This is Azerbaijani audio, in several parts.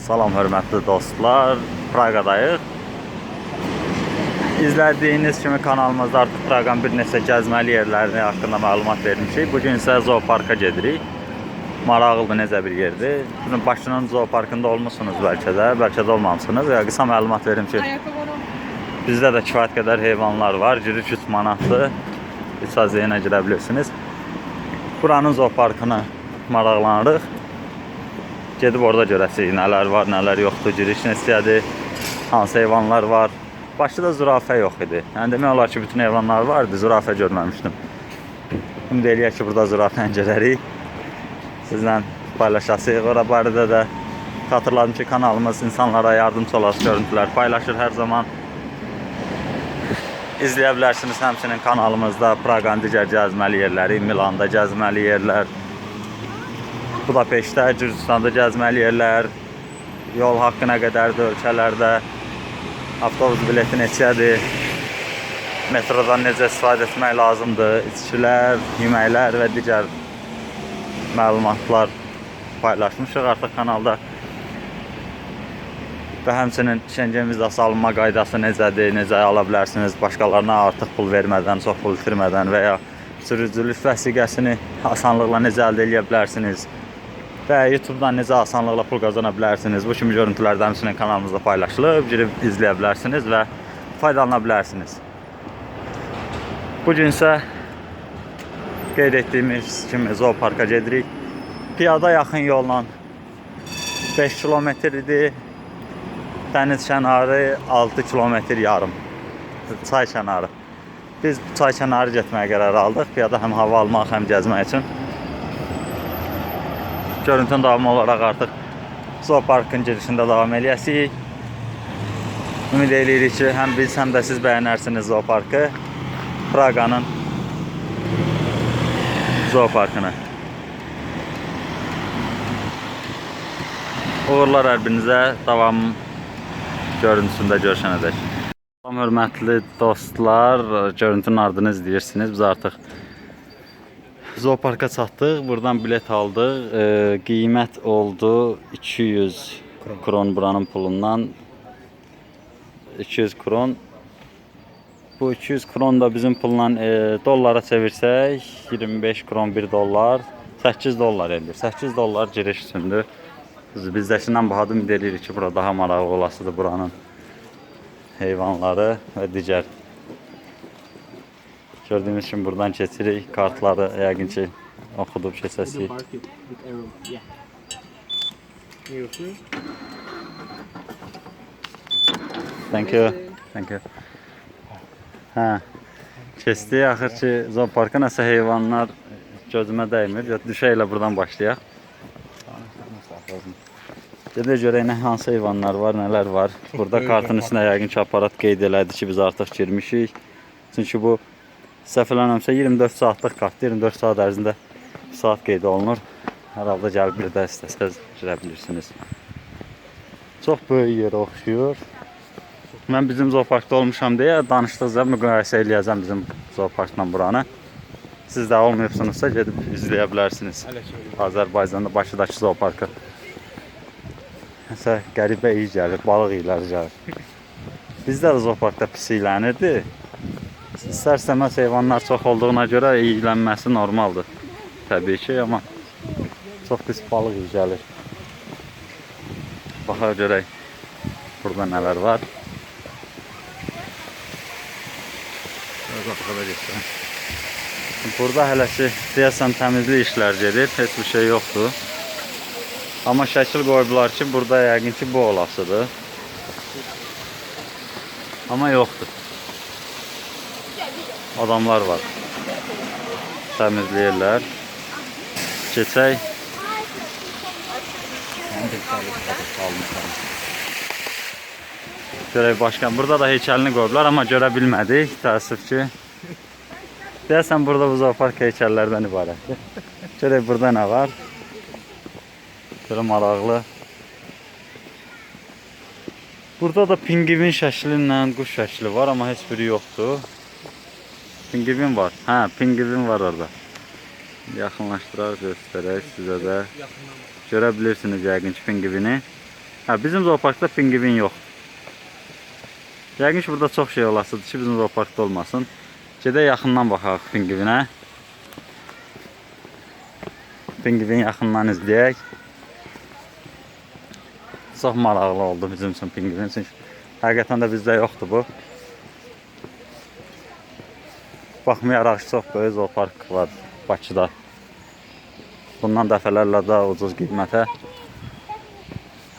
Salam hörmətli dostlar, Praqadayıq. İzlədiyiniz kimi kanalımızda artıq Praqanın bir neçə gəzməli yerlərini haqqında məlumat vermişik. Bugün isə zooparka gedirik. Maraqlıdır, necə bir yerdir. Bugün Bakının zooparkında olmuşsunuz bəlkə də olmamışsınız. Qısa məlumat verim ki, bizdə də kifayət qədər heyvanlar var. Giriş 3 manatdır. İçəriyə girə bilirsiniz. Buranın zooparkına maraqlanırıq. Gedib orada görəsinik, nələr var, nələr yoxdur, giriş neçədir, hansı heyvanlar var. Bakıda zürafə yox idi. Yəni demək olar ki, bütün heyvanlar vardı, zürafə görməmişdim. Ümid eləyək ki, burada zürafəni görərik. Sizlə paylaşasıq. Ora barədə də xatırladım ki, kanalımız insanlara yardımcı olası görüntülər paylaşır hər zaman. İzləyə bilərsiniz həmçinin kanalımızda Praqanın digər gəzməli yerləri, Milanda gəzməli yerlər, Budapeştdə, Gürcüstanda gəzməli yerlər, yol haqqı nə qədərdir ölkələrdə, avtobus bileti neçədir, metrodan necə istifadə etmək lazımdır, içkilər, yeməklər və digər məlumatlar paylaşmışıq artıq kanalda. Və həmçinin Şengen vizası alınma qaydası necədir, necə ala bilərsiniz, başqalarına artıq pul vermədən, çox pul itirmədən və ya sürücülük vəsiqəsini asanlıqla necə əldə edə bilərsiniz və YouTube'dan necə asanlıqla pul qazana bilərsiniz. Bu kimi görüntülərdə həmçinin kanalımızda paylaşılıb, girib izləyə bilərsiniz və faydalana bilərsiniz. Bugün isə qeyd etdiyimiz kimi zooparka gedirik. Piyada yaxın yolla 5 kilometrdir. Dəniz kənarı 6 kilometr yarım. Çay kənarı. Biz çay kənarı getməyə qərar aldıq. Piyada həm hava almaq, həm gəzmək üçün. Görüntünün davamı olaraq artıq zooparkın girişində davam eləyəsik. Ümid eləyirik ki, həm biz, həm də siz bəyənərsiniz zooparkı. Praqanın zooparkını. Uğurlar hər birinizə, davam görüntüsündə görüşənədək. Salam hörmətli dostlar, görüntünün ardını izləyirsiniz. Biz artıq zooparka çatdıq, buradan bilet aldıq. Qiymət oldu 200 kron buranın pulundan. 200 kron. Bu 200 kron da bizim pulla dollara çevirsək 25 kron 1 dollar 8 dollar edir. 8 dollar giriş üçündür. Bizdəkindən bahadır, ümid edirik ki, burada daha maraqlı olasıdır buranın heyvanları və digər. Gördüyünüz kimi buradan keçirik, kartları yəqin ki oxudub keçəsik. Thank you. Thank you. Hə, keçdik, axır ki zooparka nəsə heyvanlar gözümə dəymir. Düşə ilə buradan başlayaq. Gedək görək nə hansı heyvanlar var, nələr var. Burada kartın üstünə yəqin ki aparat qeyd elədi ki, biz artıq girmişik. Çünki bu səhv eləmirəmsə 24 saatlıq kartdır. 24 saat ərzində saat qeyd olunur. Hər halda gəlib bir də istəsəz girə bilirsiniz. Çox böyük yerə oxşuyur. Mən bizim zooparkda olmuşam deyə danışdıqca müqayisə eləyəcəm bizim zooparkla buranı. Siz də olmayıbsınızsa gedib izləyə bilərsiniz. Azərbaycanda Bakıdakı zooparkı. Nəsə qəribə iyi gəlir, balıq iyilər gəlir. Bizdə də zooparkda pis iyilənirdi. İstər-istəməz heyvanlar çox olduğuna görə iyilənməsi normaldır. Təbii ki, amma çox pis balıq iyi gəlir. Baxaq görək burada nələr var. Burada hələ ki deyəsən təmizlik işlər gedir, heç bir şey yoxdur. Amma şəkil qoyublar ki, burada yəqin ki bu olasıdır. Amma yoxdur. Adamlar var. Təmizləyirlər. Keçək. Görək başqan. Burada da heykəlini qoyublar, amma görə bilmədik. Təəssüf ki. Deyəsən burada bu zoopark heykəllərdən ibarətdir. Görək burada nə var. Görə maraqlı. Burada da pingvin şəkli ilə quş şəkli var, amma heç biri yoxdur. Pingvin var. Hə, pingvin var orada. Yaxınlaşdıraq, göstərək sizə də. Görə bilirsiniz yəqin ki pingvini. Hə, bizim zooparkda pingvin yox. Yəqin ki, burada çox şey olasıdır ki, bizim zooparkda olmasın. Gedək yaxından baxaq pingvinə. Pingvin yaxından izləyək. Çox maraqlı oldu bizim üçün pingvin. Çünki həqiqətən də bizdə yoxdur bu. Baxmayaraq ki, çox böyük zoopark var Bakıda. Bundan dəfələrlə daha ucuz qiymətə.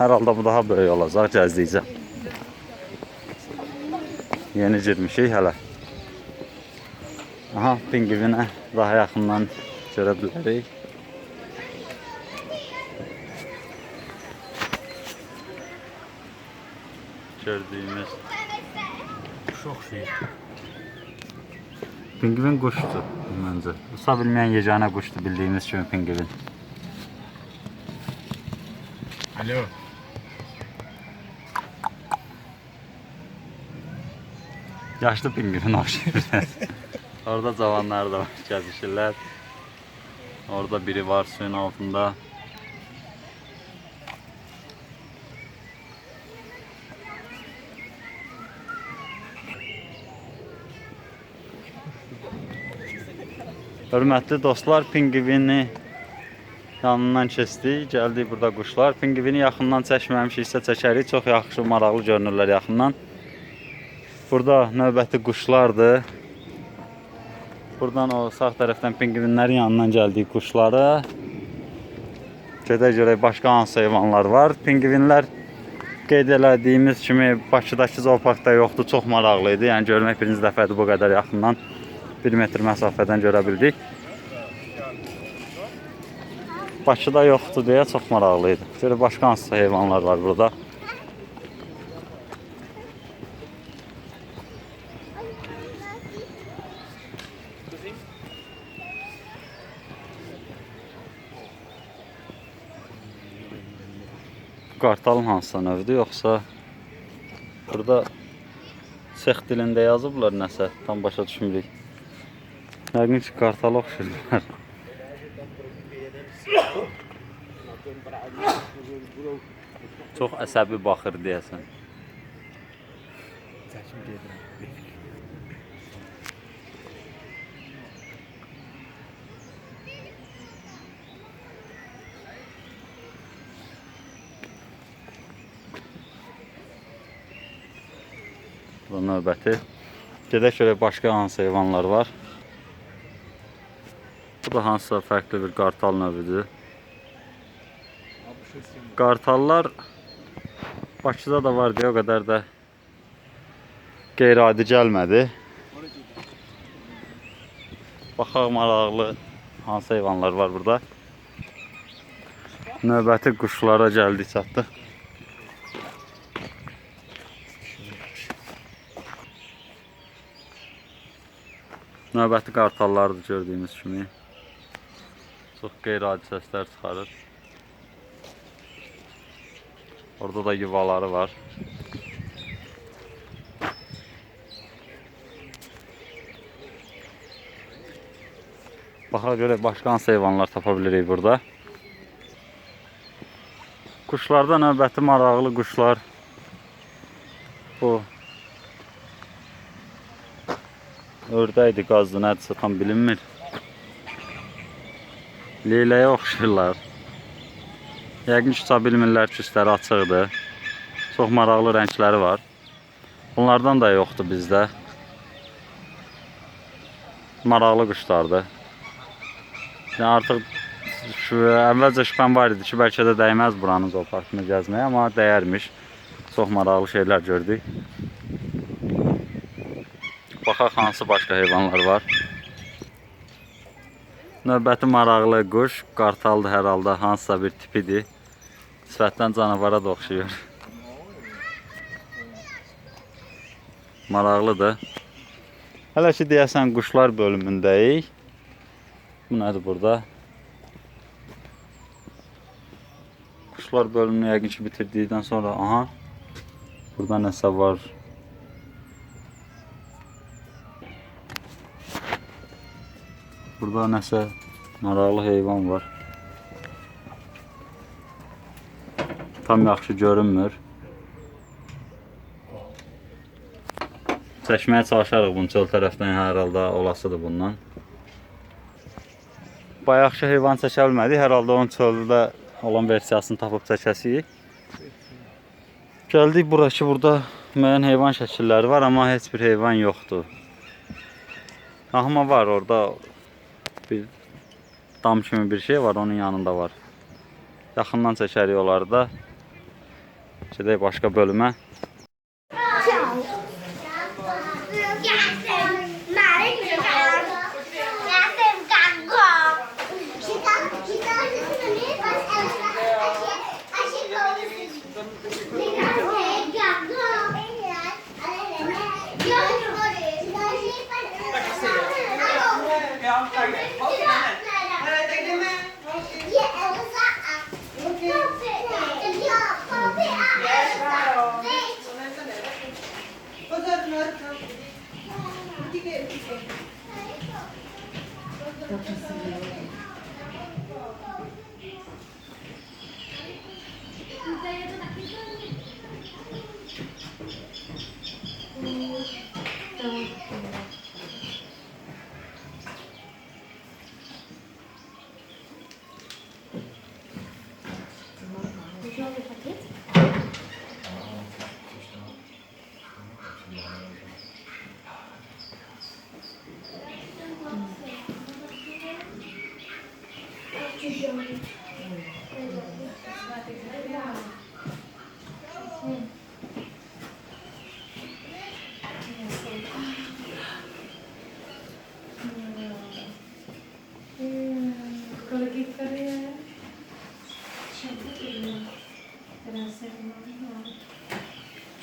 Hər halda bu daha böyük olacaq, gəzdikcə. Yeni girmişik hələ. Aha, pingvinə daha yaxından görə bilərik. Gördüyümüz Çox şey. pingvin quşdur məncə. Uça bilməyən yeganə quşdur bildiyimiz kimi pingvin. Alo. Yaşlı pingvin oxşayır. Orada cavanlar da var, gəzişirlər. Orada biri var suyun altında. Hörmətli dostlar, pingvini yanından keçdik, gəldik burada quşlar. Pingvini yaxından çəkməmişiksə çəkərik, çox yaxşı, maraqlı görünürlər yaxından. Burada növbəti quşlardır. Buradan o sağ tərəfdən pingvinlərin yanından gəldik quşlara. Gedək görək başqa hansı heyvanlar var. Pingvinlər qeyd elədiyimiz kimi Bakıdakı zooparkda yoxdur, çox maraqlı idi. Yəni görmək birinci dəfədir bu qədər yaxından 1 metr məsafədən görə bildik. Bakıda yoxdur deyə çox maraqlı idi. Görək başqa hansı heyvanlar var burada. Qartalın hansısa növdür, yoxsa burada Çex dilində yazıblar nəsə, tam başa düşmürük. Yəqin ki, qartala oxşayırlar. Çox əsəbi baxır deyəsən. Bu növbəti. Gedək görək başqa hansı heyvanlar var. Bu da hansısa fərqli bir qartal növüdür. Qartallar Bakıda da var deyə o qədər də qeyri-adi gəlmədi. Baxaq maraqlı hansı heyvanlar var burada. Növbəti quşlara gəldik, çatdıq. Növbəti qartallardır gördüyümüz kimi. Çox qeyri-adi səslər çıxarır. Orada da yuvaları var. Baxaq görək başqa hansı heyvanlar tapa bilirik burada. Quşlarda növbəti maraqlı quşlar. Bu ördəkdir, qazdır, nədirsə tam bilinmir. Leyləyə oxşayırlar. Yəqin ki, uça bilmirlər ki, üstləri açıqdır. Çox maraqlı rəngləri var. Bunlardan da yoxdur bizdə. Maraqlı quşlardır. Yəni artıq əvvəlcə şübhəm var idi ki, bəlkə də dəyməz buranın zooparkını gəzməyə, amma dəyərmiş. Çox maraqlı şeylər gördük. Baxaq hansı başqa heyvanlar var. Növbəti maraqlı quş qartaldır hər halda, hansısa bir tipidir. Sifətdən canavara da oxşayır. Maraqlıdır. Hələ ki deyəsən quşlar bölümündəyik. Bu nədir burada? Quşlar bölümünü yəqin ki bitirdikdən sonra, aha, burada nəsə var. Burada nəsə maraqlı heyvan var. tam yaxşı görünmür. Çəkməyə çalışarıq bunu çöl tərəfdən hər halda olasıdır bundan. Bayaqki heyvan çəkə bilmədik. Hər halda onun çöldə olan versiyasını tapıb çəkəsirik. Gəldik bura ki, burada müəyyən heyvan şəkilləri var, amma heç bir heyvan yoxdur. Amma var orada bir dam kimi bir şey var, onun yanında var. Yaxından çəkərik onları da. Gedək başqa bölümə.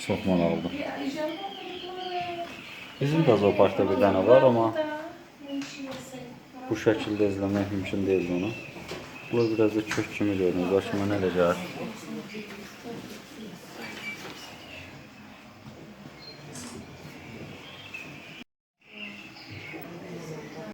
Çok maraqlı. Bizim de zooparkda bir dənə var, amma bu şəkildə izləmək mümkün deyil bunu. Bu biraz da kök kimi görünür. Başıma nə elə gəlir?